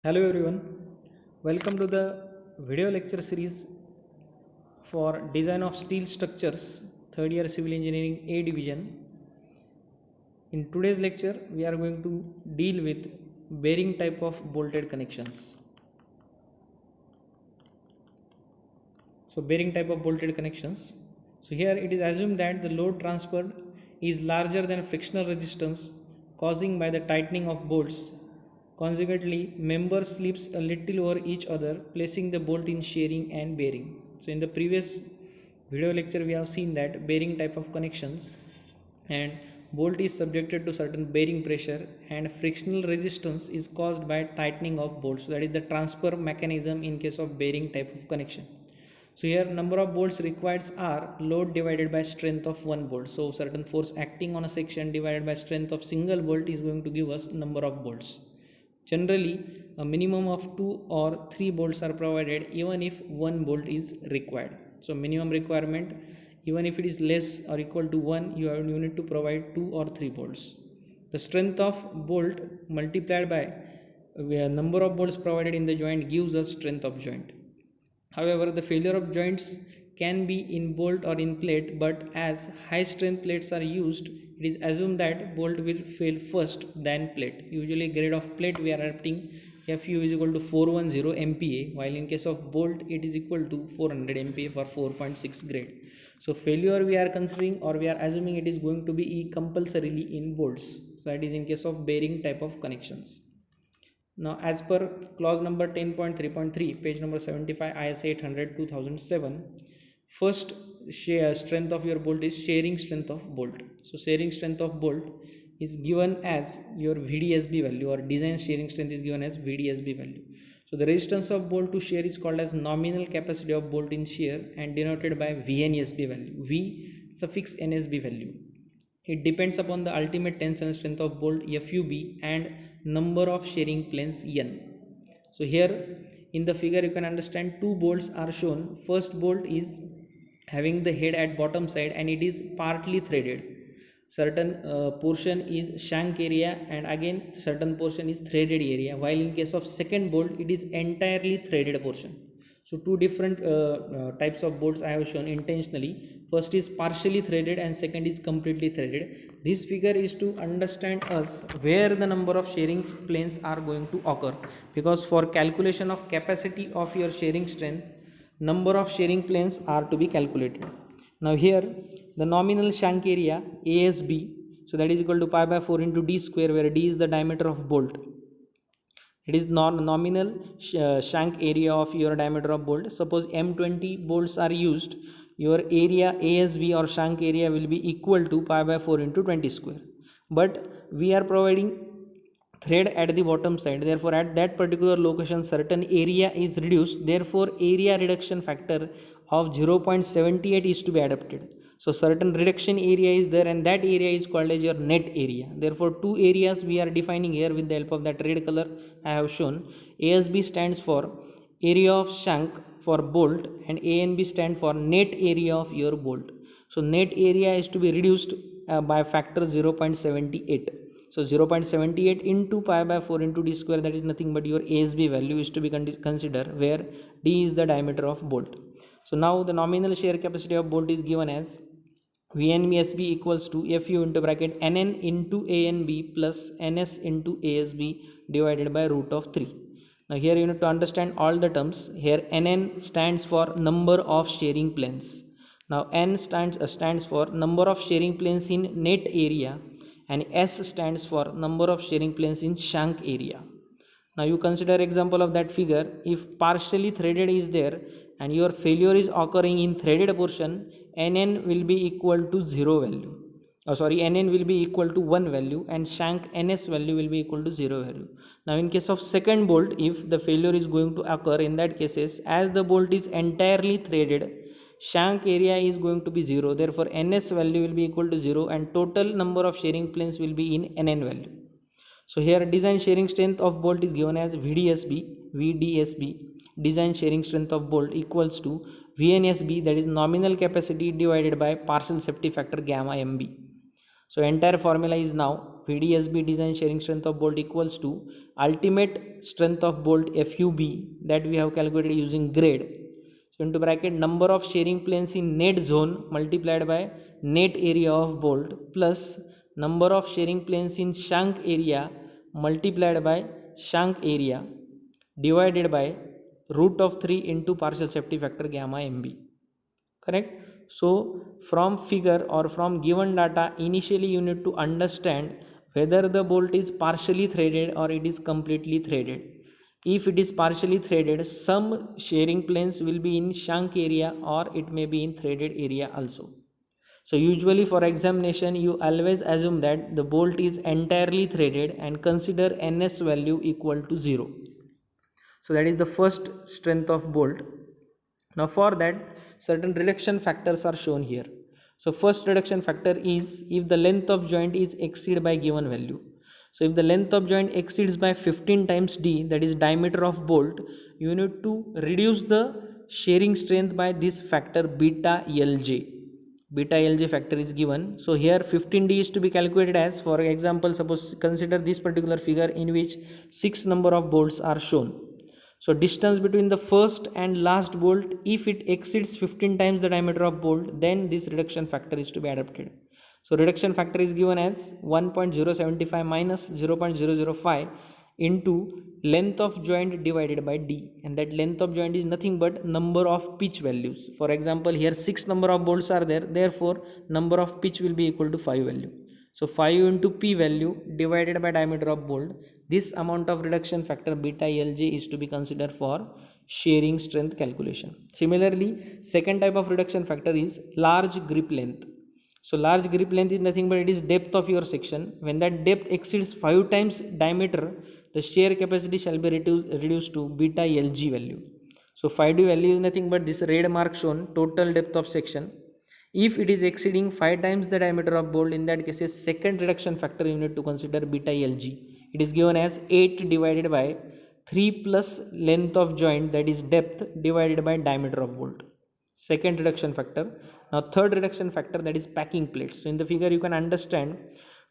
Hello everyone, welcome to the video lecture series for design of steel structures, third year civil engineering A division. In today's lecture, we are going to deal with bearing type of bolted connections. So bearing type of bolted connections. So here it is assumed that the load transferred is larger than frictional resistance causing by the tightening of bolts. Consequently, member slips a little over each other, placing the bolt in shearing and bearing. So in the previous video lecture we have seen that bearing type of connections, and bolt is subjected to certain bearing pressure and frictional resistance is caused by tightening of bolts. So that is the transfer mechanism in case of bearing type of connection. So here number of bolts required are load divided by strength of one bolt. So certain force acting on a section divided by strength of single bolt is going to give us number of bolts. Generally, a minimum of 2 or 3 bolts are provided even if one bolt is required. So minimum requirement, even if it is less or equal to 1, you need to provide 2 or 3 bolts. The strength of bolt multiplied by number of bolts provided in the joint gives us strength of joint. However, the failure of joints can be in bolt or in plate, but as high strength plates are used, it is assumed that bolt will fail first than plate. Usually grade of plate we are adapting Fu is equal to 410 MPa, while in case of bolt it is equal to 400 MPa for 4.6 grade. So failure we are considering, or we are assuming it is going to be compulsorily in bolts. So that is in case of bearing type of connections. Now, as per clause number 10.3.3, page number 75, IS 800 2007, first strength of your bolt is shearing strength of bolt. So, shearing strength of bolt is given as your VDSB value, or design shearing strength is given as VDSB value. So, the resistance of bolt to shear is called as nominal capacity of bolt in shear and denoted by VNSB value, V suffix NSB value. It depends upon the ultimate tensile strength of bolt FUB and number of shearing planes N. So here in the figure you can understand two bolts are shown. First bolt is having the head at bottom side and it is partly threaded. Certain portion is shank area and again certain portion is threaded area, while in case of second bolt it is entirely threaded portion. So two different types of bolts I have shown intentionally. First is partially threaded and second is completely threaded. This figure is to understand us where the number of shearing planes are going to occur, because for calculation of capacity of your shearing strength, number of shearing planes are to be calculated. Now here the nominal shank area ASB, so that is equal to pi by 4 into d square, where d is the diameter of bolt. It is nominal shank area of your diameter of bolt. Suppose M20 bolts are used, your area ASB or shank area will be equal to pi by 4 into 20 square. But we are providing thread at the bottom side, therefore at that particular location certain area is reduced, therefore area reduction factor of 0.78 is to be adapted. So certain reduction area is there and that area is called as your net area. Therefore two areas we are defining here with the help of that red color I have shown. ASB stands for area of shank for bolt and ANB stand for net area of your bolt. So net area is to be reduced by factor 0.78. So 0.78 into pi by 4 into d square, that is nothing but your ASB value is to be considered, where d is the diameter of bolt. So now the nominal shear capacity of bolt is given as VNBSB equals to FU into bracket NN into ANB plus NS into ASB divided by root of 3. Now here you need to understand all the terms. Here NN stands for number of shearing planes. Now N stands for number of shearing planes in net area, and S stands for number of shearing planes in shank area. Now you consider example of that figure. If partially threaded is there and your failure is occurring in threaded portion, NN will be equal to 0 value. NN will be equal to 1 value and shank NS value will be equal to 0 value. Now in case of second bolt, if the failure is going to occur, in that cases as the bolt is entirely threaded, shank area is going to be 0, therefore NS value will be equal to 0 and total number of shearing planes will be in NN value. So here design shearing strength of bolt is given as VDSB, design shearing strength of bolt equals to VNSB, that is nominal capacity divided by partial safety factor gamma MB. So entire formula is now VDSB design shearing strength of bolt equals to ultimate strength of bolt FUB that we have calculated using grade. So into bracket number of shearing planes in net zone multiplied by net area of bolt plus number of shearing planes in shank area multiplied by shank area divided by root of 3 into partial safety factor gamma MB. Correct? So from figure or from given data, initially you need to understand whether the bolt is partially threaded or it is completely threaded. If it is partially threaded, some shearing planes will be in shank area or it may be in threaded area also. So usually for examination you always assume that the bolt is entirely threaded and consider NS value equal to 0. So that is the first strength of bolt. Now for that certain reduction factors are shown here. So first reduction factor is if the length of joint is exceeded by given value. So if the length of joint exceeds by 15 times d, that is diameter of bolt, you need to reduce the shearing strength by this factor beta LJ. Beta LJ factor is given. So here 15d is to be calculated as, for example, suppose consider this particular figure in which 6 number of bolts are shown. So distance between the first and last bolt, if it exceeds 15 times the diameter of bolt, then this reduction factor is to be adopted. So reduction factor is given as 1.075 minus 0.005 into length of joint divided by d, and that length of joint is nothing but number of pitch values. For example, here 6 number of bolts are there, therefore number of pitch will be equal to 5 value. So 5 into p value divided by diameter of bolt, this amount of reduction factor beta LJ is to be considered for shearing strength calculation. Similarly, second type of reduction factor is large grip length. So large grip length is nothing but it is depth of your section. When that depth exceeds 5 times diameter, the shear capacity shall be reduced to beta LG value. So 5D value is nothing but this red mark shown, total depth of section. If it is exceeding 5 times the diameter of bolt, in that case a second reduction factor you need to consider beta LG. It is given as 8 divided by 3 plus length of joint, that is depth, divided by diameter of bolt. Second reduction factor. Now third reduction factor, that is packing plates. So in the figure you can understand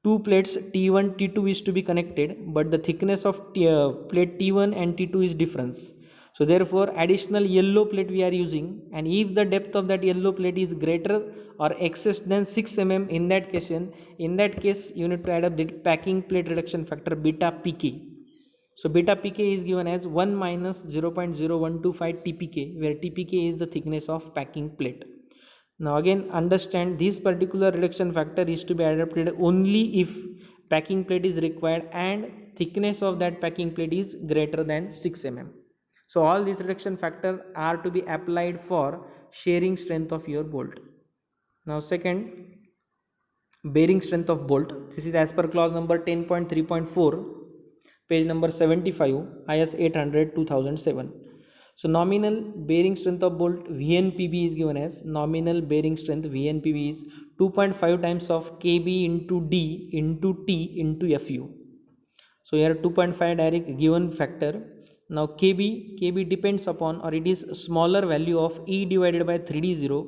two plates T1 T2 is to be connected, but the thickness of plate T1 and T2 is difference. So therefore additional yellow plate we are using, and if the depth of that yellow plate is greater or excess than 6 mm, in that case you need to add up the packing plate reduction factor beta PK. So beta PK is given as 1 minus 0.0125 TPK, where TPK is the thickness of packing plate. Now again understand this particular reduction factor is to be adopted only if packing plate is required and thickness of that packing plate is greater than 6 mm. So all these reduction factors are to be applied for shearing strength of your bolt. Now second, bearing strength of bolt. This is as per clause number 10.3.4, page number 75, IS 800 2007. So nominal bearing strength of bolt VNPB is given as, nominal bearing strength VNPB is 2.5 times of KB into D into T into FU. So here 2.5 direct given factor. Now KB depends upon, or it is smaller value of E divided by 3D0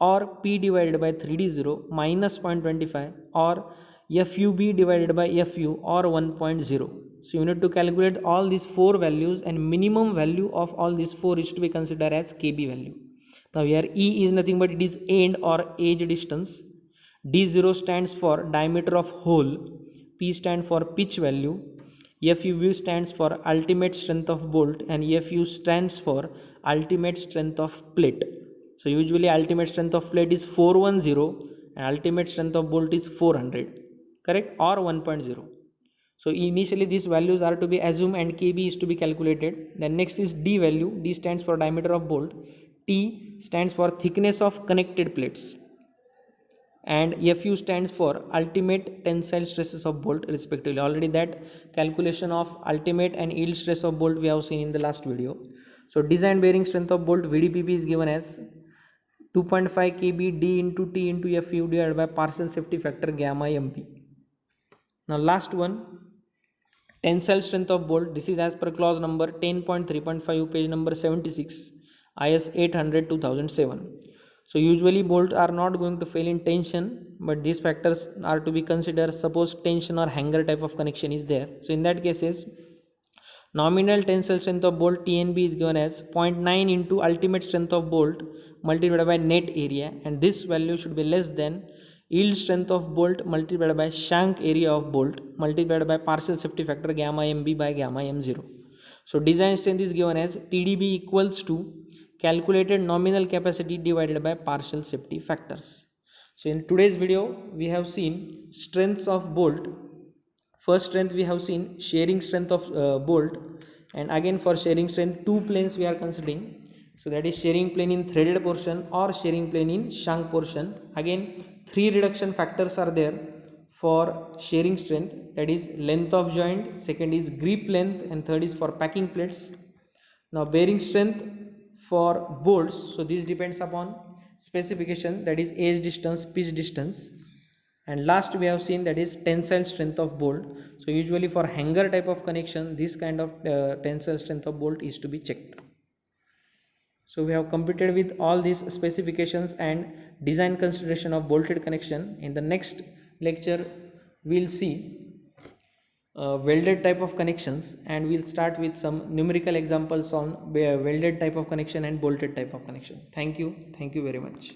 or P divided by 3D0 minus 0.25 or FUB divided by FU or 1.0. So you need to calculate all these four values, and minimum value of all these four is to be considered as KB value. Now here E is nothing but it is end or edge distance. D0 stands for diameter of hole. P stands for pitch value. FUB stands for ultimate strength of bolt, and FU stands for ultimate strength of plate. So usually ultimate strength of plate is 410 and ultimate strength of bolt is 400, correct, or 1.0. So initially these values are to be assumed and KB is to be calculated. Then next is D value. D stands for diameter of bolt. T stands for thickness of connected plates, and FU stands for ultimate tensile stresses of bolt respectively. Already that calculation of ultimate and yield stress of bolt we have seen in the last video. So design bearing strength of bolt VDPB is given as 2.5 kb D into T into FU divided by partial safety factor gamma MP. Now last one, tensile strength of bolt. This is as per clause number 10.3.5, page number 76, IS 800 2007. So usually bolts are not going to fail in tension, but these factors are to be considered suppose tension or hanger type of connection is there. So in that cases, nominal tensile strength of bolt TNB is given as 0.9 into ultimate strength of bolt multiplied by net area, and this value should be less than yield strength of bolt multiplied by shank area of bolt multiplied by partial safety factor gamma mb by gamma m0. So design strength is given as TDB equals to calculated nominal capacity divided by partial safety factors. So in today's video we have seen strengths of bolt. First strength we have seen shearing strength of bolt, and again for shearing strength two planes we are considering. So that is shearing plane in threaded portion or shearing plane in shank portion. Again three reduction factors are there for shearing strength, that is length of joint, second is grip length, and third is for packing plates. Now bearing strength for bolts, so this depends upon specification, that is edge distance, pitch distance, and last we have seen that is tensile strength of bolt. So usually for hanger type of connection this kind of tensile strength of bolt is to be checked. So we have completed with all these specifications and design consideration of bolted connection. In the next lecture we'll see welded type of connections, and we'll start with some numerical examples on welded type of connection and bolted type of connection. Thank you very much.